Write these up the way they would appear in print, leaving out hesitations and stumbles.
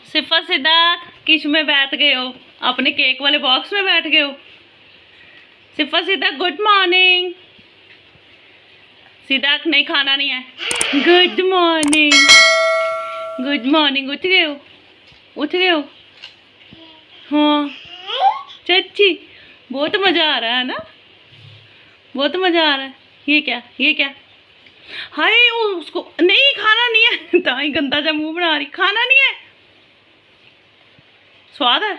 सिफा सिद्धार्थ किस में बैठ गए हो? अपने केक वाले बॉक्स में बैठ गए हो? सिफा सिद्धार्थ गुड मॉर्निंग। सिद्धार्थ नहीं, खाना नहीं है। Good morning, good morning. उठ गए हो? उठ गए हो? हाँ चच्ची, बहुत मज़ा आ रहा है ना, बहुत मज़ा आ रहा है। ये क्या, ये क्या? हाय उसको नहीं, खाना नहीं है। ताई गंदा जा मुंह बना रही। खाना नहीं है। स्वाद है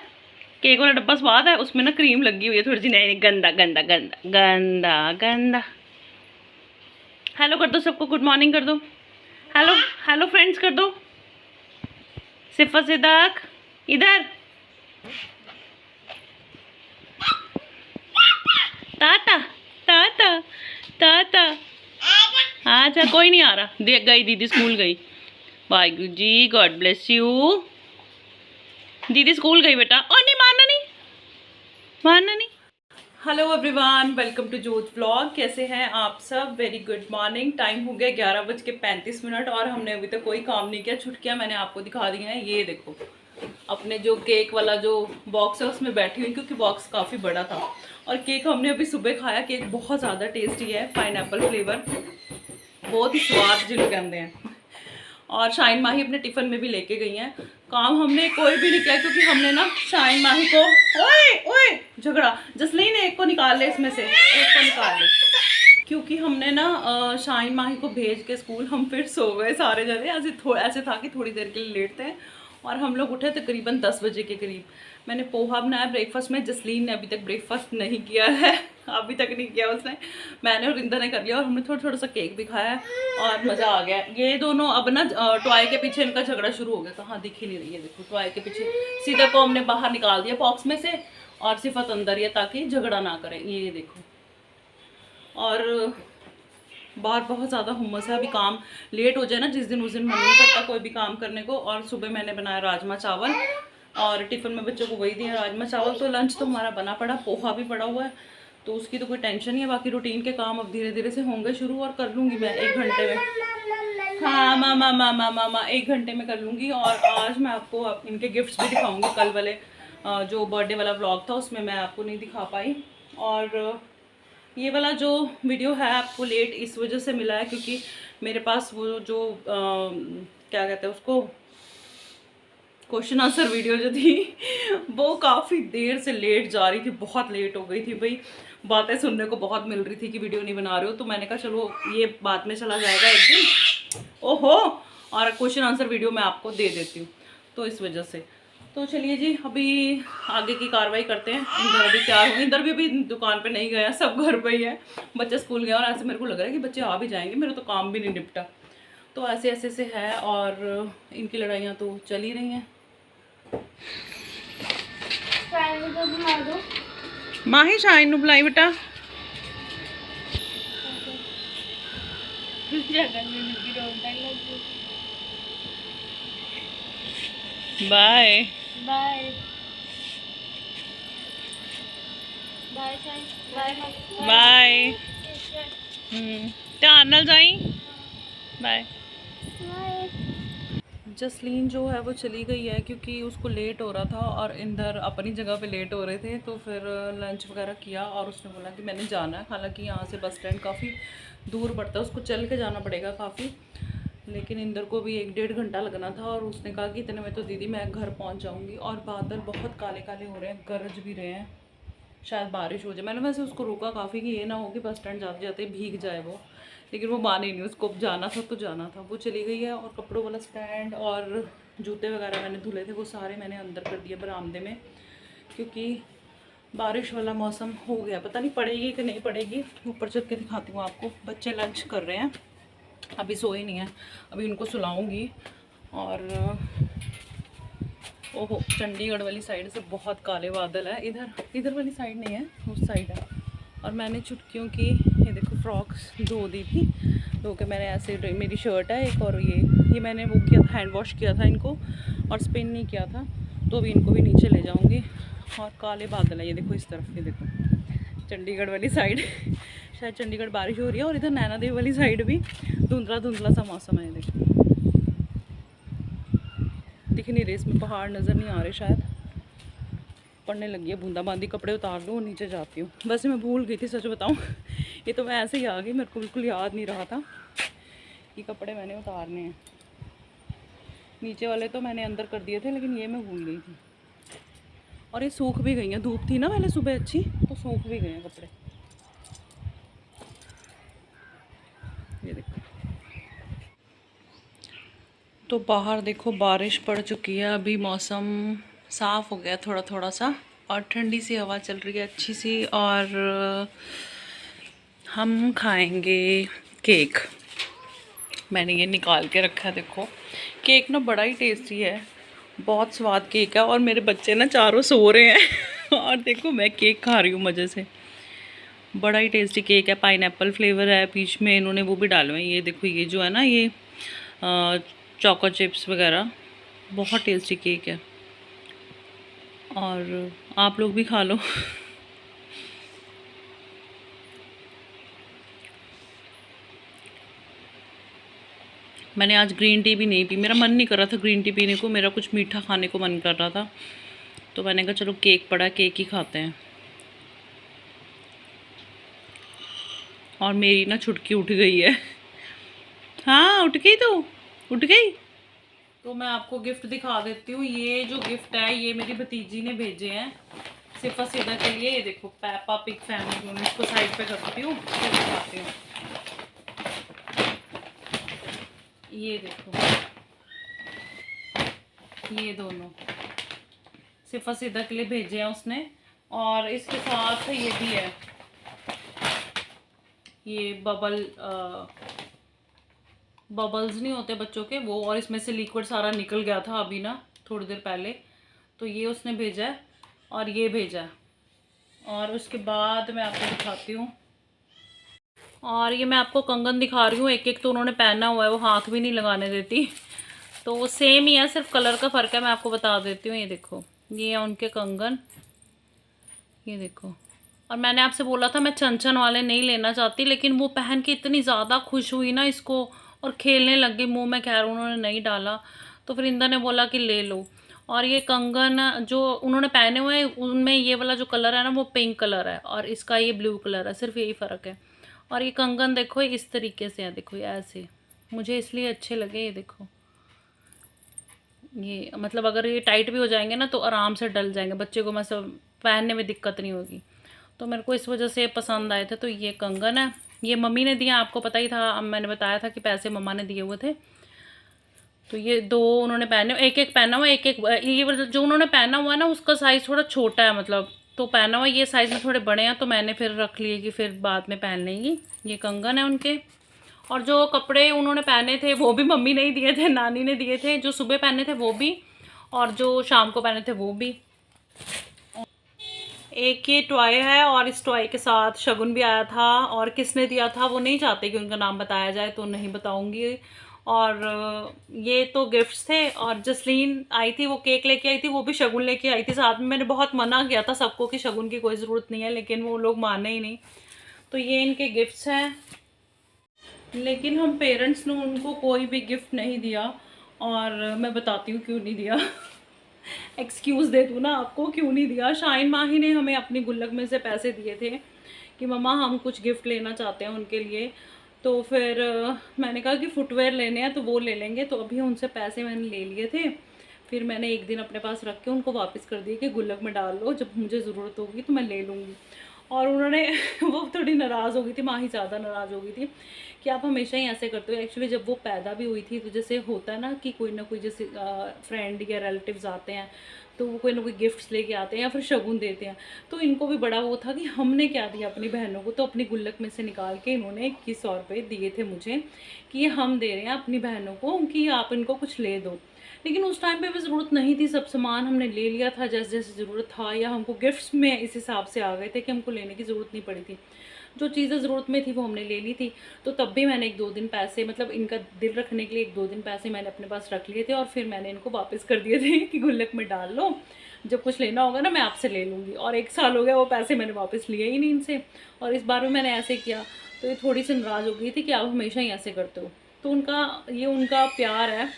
केक वाला डब्बा, स्वाद है। उसमें ना क्रीम लगी हुई है थोड़ी सी। नहीं, गंदा गंदा गंदा गंदा गंदा। हेलो कर दो सबको, गुड मॉर्निंग कर दो। हेलो हेलो फ्रेंड्स कर दो। सिफा सिद्धार्थ इधर। ताता ताता ताता। अच्छा कोई नहीं आ रहा। देख गई दीदी, स्कूल गई। Waheguru ji, God bless you. दीदी स्कूल गई बेटा। और नहीं मारना, नहीं मारना नहीं। हेलो एवरीवन, वेलकम टू जोत व्लॉग। कैसे हैं आप सब? Very good morning. टाइम हो गया 11:35 और हमने अभी तक कोई काम नहीं किया। छुटकियाँ मैंने आपको दिखा दी हैं। ये देखो अपने जो केक वाला जो बॉक्स है उसमें बैठी हुई, क्योंकि बॉक्स काफ़ी बड़ा था। और केक हमने अभी सुबह खाया। केक बहुत ज़्यादा टेस्टी है, पाइनएप्पल फ्लेवर, बहुत ही स्वाद जिसे कहते हैं। और शाइन माही अपने टिफ़िन में भी लेके गई हैं। काम हमने कोई भी नहीं किया, क्योंकि हमने ना शाइन माही को, ओए ओए झगड़ा, जसलीन एक को निकाल ले इसमें से, एक को निकाल ले। क्योंकि हमने ना शाइन माही को भेज के स्कूल हम फिर सो गए सारे जने। ऐसे था कि थोड़ी देर के लिए लेटते हैं। और हम लोग उठे तकरीबन 10 बजे के करीब। मैंने पोहा बनाया ब्रेकफास्ट में। जसलीन ने अभी तक ब्रेकफास्ट नहीं किया है, अभी तक नहीं किया उसने। मैंने और रिंदा ने कर लिया। और हमने थोड़ा थोड़ा सा केक भी खाया और मज़ा आ गया। ये दोनों अब ना टॉय के पीछे इनका झगड़ा शुरू हो गया। कहाँ दिख ही नहीं रही है, देखो टॉय के पीछे। सीधा को हमने बाहर निकाल दिया बॉक्स में से, और सिफत अंदर है ताकि झगड़ा ना करें। ये देखो, और बाहर बहुत ज़्यादा हुम्मस है। अभी काम लेट हो जाए ना जिस दिन, उस दिन मन नहीं करता कोई भी काम करने को। और सुबह मैंने बनाया राजमा चावल, और टिफ़िन में बच्चों को वही दिया राजमा चावल। तो लंच तो हमारा बना पड़ा, पोहा भी पड़ा हुआ है, तो उसकी तो कोई टेंशन नहीं है। बाकी रूटीन के काम अब धीरे धीरे से होंगे शुरू, और कर लूँगी मैं 1 घंटे में। हाँ मामा मामा मामा 1 घंटे में कर लूँगी। और आज मैं आपको इनके गिफ्ट्स भी दिखाऊँगी। कल वाले जो बर्थडे वाला व्लॉग था उसमें मैं आपको नहीं दिखा पाई। और ये वाला जो वीडियो है आपको लेट इस वजह से मिला है, क्योंकि मेरे पास वो जो क्या कहते हैं उसको, क्वेश्चन आंसर वीडियो जो थी वो काफ़ी देर से लेट जा रही थी। बहुत लेट हो गई थी भाई, बातें सुनने को बहुत मिल रही थी कि वीडियो नहीं बना रहे हो। तो मैंने कहा चलो ये बाद में चला जाएगा एक दिन, ओहो, और क्वेश्चन आंसर वीडियो मैं आपको दे देती हूँ, तो इस वजह से। तो चलिए जी, अभी आगे की कार्रवाई करते हैं। इंदर अभी तैयार हुए। इंदर भी अभी दुकान पे नहीं गया, सब घर पे ही है। बच्चे स्कूल गए, और ऐसे मेरे को लग रहा है कि बच्चे आ भी जाएंगे, मेरा तो काम भी नहीं निपटा। तो ऐसे ऐसे से है, और इनकी लड़ाइयाँ तो चल ही रही हैं। माही शाइन ਨੂੰ बुलाई बेटा। Bye bye bye. ध्यान नाल जाई। बाय। जसलीन जो है वो चली गई है, क्योंकि उसको लेट हो रहा था, और इंदर अपनी जगह पे लेट हो रहे थे। तो फिर लंच वगैरह किया, और उसने बोला कि मैंने जाना है। हालांकि यहाँ से बस स्टैंड काफ़ी दूर पड़ता है, उसको चल के जाना पड़ेगा काफ़ी। लेकिन इंदर को भी 1-1.5 घंटा लगना था, और उसने कहा कि इतने में तो दीदी मैं घर पहुँच जाऊँगी। और बादल बहुत काले काले हो रहे हैं, गरज भी रहे हैं, शायद बारिश हो जाए। मैंने वैसे उसको रोका काफ़ी कि ये ना हो कि बस स्टैंड जाते जाते भीग जाए वो, लेकिन वो मानी नहीं। उसको जाना था तो जाना था। वो चली गई है। और कपड़ों वाला स्टैंड और जूते वगैरह मैंने धुले थे, वो सारे मैंने अंदर कर दिए बरामदे में, क्योंकि बारिश वाला मौसम हो गया। पता नहीं पड़ेगी कि नहीं पड़ेगी। ऊपर चढ़ के दिखाती हूँ आपको। बच्चे लंच कर रहे हैं, अभी सोए नहीं हैं, अभी उनको सुलाऊँगी। और ओहो, चंडीगढ़ वाली साइड से बहुत काले बादल है। इधर वाली साइड नहीं है, उस साइड है। और मैंने चुटकियों की ये देखो फ्रॉक्स धो दी थी, धो के मैंने ऐसे, मेरी शर्ट है एक, और ये मैंने वो किया था, हैंड वॉश किया था इनको, और स्पिन नहीं किया था। तो अभी इनको भी नीचे ले जाऊंगी। और काले बादल है ये देखो, इस तरफ ये देखो चंडीगढ़ वाली साइड शायद चंडीगढ़ बारिश हो रही है। और इधर नैना देवी वाली साइड भी धुंधला धुंधला सा मौसम है। देखो दिख नहीं रहे, इसमें पहाड़ नज़र नहीं आ रहे शायद। पड़ने लगी है बूंदाबांदी, कपड़े उतार लूँ और नीचे जाती हूँ। बस मैं भूल गई थी सच बताऊँ। ये तो मैं ऐसे ही आ गई, मेरे को बिल्कुल याद नहीं रहा था कि कपड़े मैंने उतारने हैं। नीचे वाले तो मैंने अंदर कर दिए थे, लेकिन ये मैं भूल गई थी। और ये सूख भी गई हैं, धूप थी ना पहले सुबह अच्छी, तो सूख भी गए हैं कपड़े। ये देखो, तो बाहर देखो बारिश पड़ चुकी है, अभी मौसम साफ़ हो गया थोड़ा थोड़ा सा, और ठंडी सी हवा चल रही है अच्छी सी। और हम खाएंगे केक। मैंने ये निकाल के रखा है, देखो केक ना बड़ा ही टेस्टी है, बहुत स्वाद केक है। और मेरे बच्चे ना चारों सो रहे हैं और देखो मैं केक खा रही हूँ मज़े से। बड़ा ही टेस्टी केक है, पाइनएप्पल फ्लेवर है, बीच में इन्होंने वो भी डाले हुए हैं। ये देखो, ये जो है ना, ये चोको चिप्स वगैरह, बहुत टेस्टी केक है। और आप लोग भी खा लो। मैंने आज ग्रीन टी भी नहीं पी, मेरा मन नहीं कर रहा था ग्रीन टी पीने को, मेरा कुछ मीठा खाने को मन कर रहा था, तो मैंने कहा चलो केक पड़ा, केक ही खाते हैं। और मेरी ना छुटकी उठ गई है। हाँ उठ गई, तो उठ गई। तो मैं आपको गिफ्ट दिखा देती हूँ। ये जो गिफ्ट है ये मेरी भतीजी ने भेजे हैं सिर्फ सीधा के लिए। ये देखो, पेपा पिग फैमिली में, इसको साइड पे करती हूँ, फिर दिखाती हूँ। ये देखो, ये दोनों सिर्फ सीधा के लिए भेजे हैं उसने। और इसके साथ ये भी है, ये बबल्स नहीं होते बच्चों के वो, और इसमें से लिक्विड सारा निकल गया था अभी ना थोड़ी देर पहले, तो ये उसने भेजा है। और ये भेजा है। और उसके बाद मैं आपको दिखाती हूँ। और ये मैं आपको कंगन दिखा रही हूँ, एक एक तो उन्होंने पहना हुआ है, वो हाथ भी नहीं लगाने देती। तो वो सेम ही है, सिर्फ कलर का फ़र्क है। मैं आपको बता देती हूँ, ये देखो, ये है उनके कंगन, ये देखो। और मैंने आपसे बोला था मैं छन वाले नहीं लेना चाहती, लेकिन वो पहन के इतनी ज़्यादा खुश हुई ना इसको, और खेलने लग गई मुँह में। खैर उन्होंने नहीं डाला, तो फिर इंदर ने बोला कि ले लो। और ये कंगन जो उन्होंने पहने हुए हैं, उनमें ये वाला जो कलर है ना वो पिंक कलर है, और इसका ये ब्लू कलर है, सिर्फ यही फ़र्क है। और ये कंगन देखो इस तरीके से है, देखो ये ऐसे, मुझे इसलिए अच्छे लगे। ये देखो, ये मतलब अगर ये टाइट भी हो जाएंगे ना तो आराम से डल जाएंगे, बच्चे को मतलब पहनने में दिक्कत नहीं होगी। तो मेरे को इस वजह से पसंद आए थे। तो ये कंगन है, ये मम्मी ने दिया, आपको पता ही था, मैंने बताया था कि पैसे मम्मा ने दिए हुए थे। तो ये दो उन्होंने पहने, एक एक पहना हुआ, एक एक, ये जो उन्होंने पहना हुआ है ना उसका साइज़ थोड़ा छोटा है, मतलब तो पहना हुआ ये साइज़ में थोड़े बड़े हैं, तो मैंने फिर रख लिए कि फिर बाद में पहन लेंगी। ये कंगन है उनके। और जो कपड़े उन्होंने पहने थे वो भी मम्मी ने ही दिए थे, नानी ने दिए थे। जो सुबह पहने थे वो भी, और जो शाम को पहने थे वो भी। एक ये टॉय है, और इस टॉय के साथ शगुन भी आया था, और किसने दिया था वो नहीं चाहते कि उनका नाम बताया जाए, तो नहीं बताऊंगी। और ये तो गिफ्ट्स थे। और जसलीन आई थी, वो केक लेके आई थी, वो भी शगुन लेके आई थी साथ में। मैंने बहुत मना किया था सबको कि शगुन की कोई ज़रूरत नहीं है, लेकिन वो लोग माने ही नहीं। तो ये इनके गिफ्ट्स हैं, लेकिन हम पेरेंट्स ने उनको कोई भी गिफ्ट नहीं दिया। और मैं बताती हूँ क्यों नहीं दिया। एक्सक्यूज़ दे दूँ ना आपको, क्यों नहीं दिया। शाहीन माही ने हमें अपनी गुल्लक में से पैसे दिए थे कि मम्मा हम कुछ गिफ्ट लेना चाहते हैं उनके लिए। तो फिर मैंने कहा कि फुटवेयर लेने हैं तो वो ले लेंगे। तो अभी उनसे पैसे मैंने ले लिए थे, फिर मैंने एक दिन अपने पास रख के उनको वापस कर दिए कि गुल्लक में डाल लो, जब मुझे ज़रूरत होगी तो मैं ले लूँगी। और उन्होंने वो थोड़ी नाराज़ हो गई थी, माही ज़्यादा नाराज़ हो गई थी कि आप हमेशा ही ऐसे करते हो। एक्चुअली जब वो पैदा भी हुई थी तो जैसे होता है ना कि कोई ना कोई जैसे फ्रेंड या रिलेटिव्स आते हैं तो वो कोई ना कोई गिफ्ट्स लेके आते हैं या फिर शगुन देते हैं। तो इनको भी बड़ा वो था कि हमने क्या दिया अपनी बहनों को, तो अपनी गुल्लक में से निकाल के इन्होंने 2100 रुपये दिए थे मुझे कि हम दे रहे हैं अपनी बहनों को कि आप इनको कुछ ले दो। लेकिन उस टाइम पे भी ज़रूरत नहीं थी, सब सामान हमने ले लिया था जैसे जैसे ज़रूरत था, या हमको गिफ्ट्स में इस हिसाब से आ गए थे कि हमको लेने की ज़रूरत नहीं पड़ी थी। जो चीज़ें ज़रूरत में थी वो हमने ले ली थी। तो तब भी मैंने 1-2 दिन पैसे, मतलब इनका दिल रखने के लिए 1-2 दिन पैसे मैंने अपने पास रख लिए थे, और फिर मैंने इनको वापस कर दिए थे कि गुल्लक में डाल लो, जब कुछ लेना होगा ना मैं आपसे ले लूँगी। और 1 साल हो गया वो पैसे मैंने वापस लिए ही नहीं इनसे, और इस बार भी मैंने ऐसे किया। तो ये थोड़ी सी नाराज़ हो गई थी कि आप हमेशा ही ऐसे करते हो। तो उनका ये उनका प्यार है,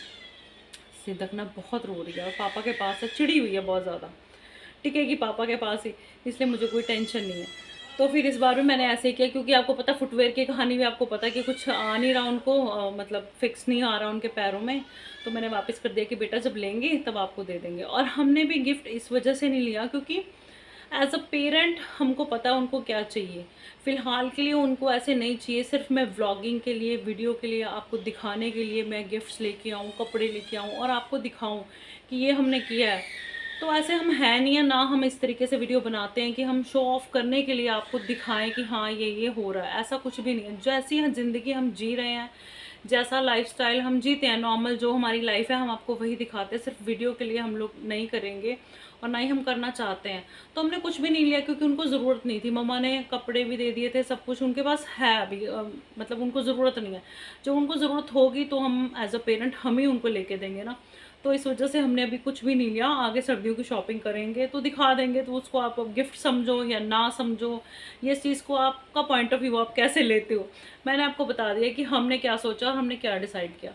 सिदक ना बहुत रो रही है और पापा के पास है, चिड़ी हुई है बहुत ज़्यादा, टिकेगी पापा के पास ही, इसलिए मुझे कोई टेंशन नहीं है। तो फिर इस बार भी मैंने ऐसे ही किया, क्योंकि आपको पता फुटवेयर की कहानी भी आपको पता है कि कुछ आ नहीं रहा उनको, मतलब फिक्स नहीं आ रहा उनके पैरों में। तो मैंने वापस कर दिया कि बेटा जब लेंगे तब आपको दे देंगे। और हमने भी गिफ्ट इस वजह से नहीं लिया क्योंकि एज अ पेरेंट हमको पता है उनको क्या चाहिए। फ़िलहाल के लिए उनको ऐसे नहीं चाहिए, सिर्फ मैं व्लॉगिंग के लिए, वीडियो के लिए, आपको दिखाने के लिए मैं गिफ्ट्स लेके आऊँ, कपड़े लेके आऊँ और आपको दिखाऊँ कि ये हमने किया है। तो ऐसे हम है नहीं है ना, हम इस तरीके से वीडियो बनाते हैं कि हम शो ऑफ करने के लिए आपको दिखाएं कि हाँ ये हो रहा है, ऐसा कुछ भी नहीं है। जैसी ज़िंदगी हम जी रहे हैं, जैसा लाइफस्टाइल हम जीते हैं, नॉर्मल जो हमारी लाइफ है, हम आपको वही दिखाते हैं। सिर्फ वीडियो के लिए हम लोग नहीं करेंगे और ना ही हम करना चाहते हैं। तो हमने कुछ भी नहीं लिया क्योंकि उनको ज़रूरत नहीं थी। मम्मा ने कपड़े भी दे दिए थे, सब कुछ उनके पास है अभी, मतलब उनको ज़रूरत नहीं है। जब उनको ज़रूरत होगी तो हम एज अ पेरेंट हम ही उनको लेके देंगे ना। तो इस वजह से हमने अभी कुछ भी नहीं लिया। आगे सर्दियों की शॉपिंग करेंगे तो दिखा देंगे, तो उसको आप गिफ्ट समझो या ना समझो, ये चीज़ को आपका पॉइंट ऑफ व्यू आप कैसे लेते हो। मैंने आपको बता दिया कि हमने क्या सोचा और हमने क्या डिसाइड किया।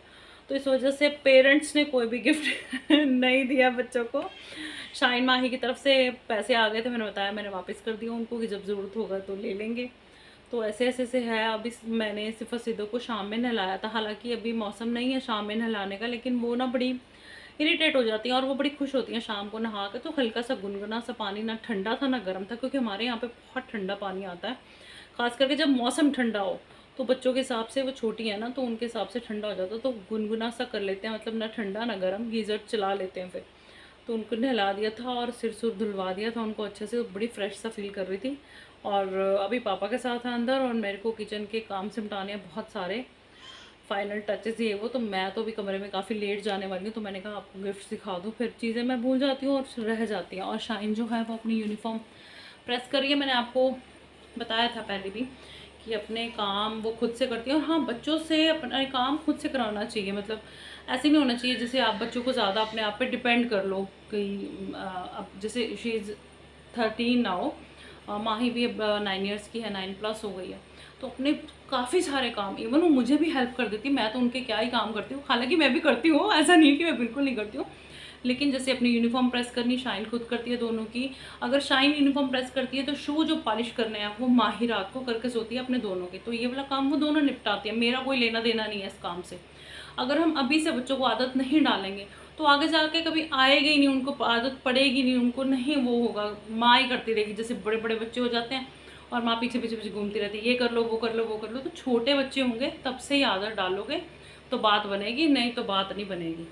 तो इस वजह से पेरेंट्स ने कोई भी गिफ्ट नहीं दिया बच्चों को। शाइन माही की तरफ से पैसे आ गए थे, मैंने बताया, मैंने वापस कर दिया उनको कि जब ज़रूरत होगा तो ले लेंगे। तो ऐसे ऐसे से है। अभी मैंने सिर्फ सिद्धू को शाम में नहलाया था, हालांकि अभी मौसम नहीं है शाम में नहलाने का, लेकिन वो ना बड़ी इरिटेट हो जाती हैं और वो बड़ी खुश होती हैं शाम को नहा के। तो हल्का सा गुनगुना सा पानी, ना ठंडा था ना गर्म था, क्योंकि हमारे यहाँ पे बहुत ठंडा पानी आता है। खास करके जब मौसम ठंडा हो तो बच्चों के हिसाब से, वो छोटी है ना तो उनके हिसाब से ठंडा हो जाता है, तो गुनगुना सा कर लेते हैं, मतलब ना ठंडा ना गर्म, गीज़र चला लेते हैं फिर। तो उनको नहला दिया था और सिर सुर धुलवा दिया था उनको अच्छे से, बड़ी फ्रेश सा फील कर रही थी। और अभी पापा के साथ है अंदर और मेरे को किचन के काम सिमटाने हैं बहुत सारे, फाइनल टचेस ये वो। तो मैं तो अभी कमरे में काफ़ी लेट जाने वाली हूँ, तो मैंने कहा आपको गिफ्ट दिखा दूँ, फिर चीज़ें मैं भूल जाती हूँ और रह जाती हैं। और शाइन जो है वो अपनी यूनिफॉर्म प्रेस करिए, मैंने आपको बताया था पहले भी कि अपने काम वो खुद से करती है। और हाँ, बच्चों से अपना काम खुद से कराना चाहिए, मतलब ऐसे नहीं होना चाहिए जैसे आप बच्चों को ज़्यादा अपने आप पे डिपेंड कर लो। कि अब जैसे शी इज़ 13 नाउ, माही भी अब 9 ईयर्स की है, 9+ हो गई है। तो अपने काफ़ी सारे काम, इवन वो मुझे भी हेल्प कर देती, मैं तो उनके क्या ही काम करती हूँ, हालांकि मैं भी करती हूँ, ऐसा नहीं कि मैं बिल्कुल नहीं करती हूँ। लेकिन जैसे अपनी यूनिफॉर्म प्रेस करनी शाइन खुद करती है दोनों की। अगर शाइन यूनिफॉर्म प्रेस करती है तो शू जो पॉलिश करने हैं वो माही रात को करके सोती है अपने दोनों के। तो ये वाला काम वो दोनों निपटाती है, मेरा कोई लेना देना नहीं है इस काम से। अगर हम अभी से बच्चों को आदत नहीं डालेंगे तो आगे जाके कभी आएगी ही नहीं, उनको आदत पड़ेगी नहीं, उनको नहीं वो होगा, माँ ही करती रहेगी। जैसे बड़े बड़े बच्चे हो जाते हैं और माँ पीछे पीछे पीछे घूमती रहती है, ये कर लो वो कर लो वो कर लो। तो छोटे बच्चे होंगे तब से ही आदत डालोगे तो बात बनेगी, नहीं तो बात नहीं बनेगी।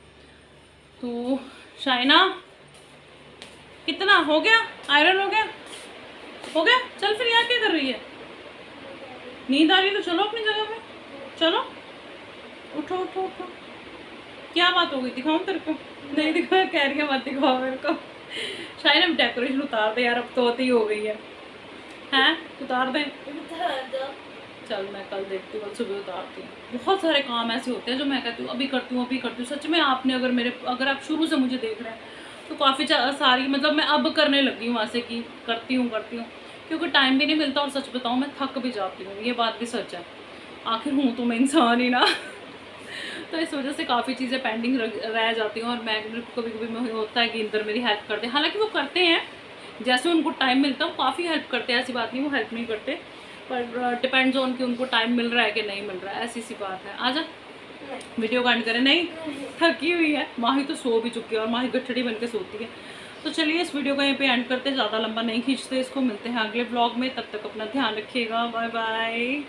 तो शाइना, कितना हो गया? आयरन हो गया? हो गया? चल फिर यहाँ क्या कर रही है? नींद आ रही है तो चलो अपनी जगह पे, चलो उठो उठो उठो। क्या बात हो गई? दिखाऊं तेरे को? नहीं दिखा, कह रही है मत दिखाओ मेरे को। शायद अब डेकोरेशन उतार दे यार, अब तो होती हो गई है, हैं? उतार दे। चल मैं कल देखती हूँ, कल सुबह उतारती हूँ। बहुत सारे काम ऐसे होते हैं जो मैं कहती हूँ अभी करती हूँ अभी करती हूँ। सच में आपने अगर आप शुरू से मुझे देख रहे हैं तो काफ़ी सारी, मतलब मैं अब करने लगी हूँ ऐसे कि करती हूँ क्योंकि टाइम भी नहीं मिलता। और सच बताऊँ मैं थक भी जाती हूँ, ये बात भी सच है, आखिर हूँ तो मैं इंसान ही ना। तो इस वजह से काफ़ी चीज़ें पेंडिंग रह जाती हैं। और मैं कभी कभी होता है कि इंदर मेरी हेल्प करते हैं, हालांकि वो करते हैं जैसे उनको टाइम मिलता है, वो काफ़ी हेल्प करते हैं, ऐसी बात नहीं वो हेल्प नहीं करते, पर डिपेंड्स ऑन कि उनको टाइम मिल रहा है कि नहीं मिल रहा है, ऐसी सी बात है। आजा वीडियो कांड करें, नहीं थकी हुई है माही, तो सो भी चुकी है और माही गठड़ी बन के सोती है। तो चलिए इस वीडियो को यहीं पे एंड करते हैं, ज़्यादा लंबा नहीं खींचते इसको। मिलते हैं अगले ब्लॉग में, तब तक अपना ध्यान रखिएगा, बाय बाय।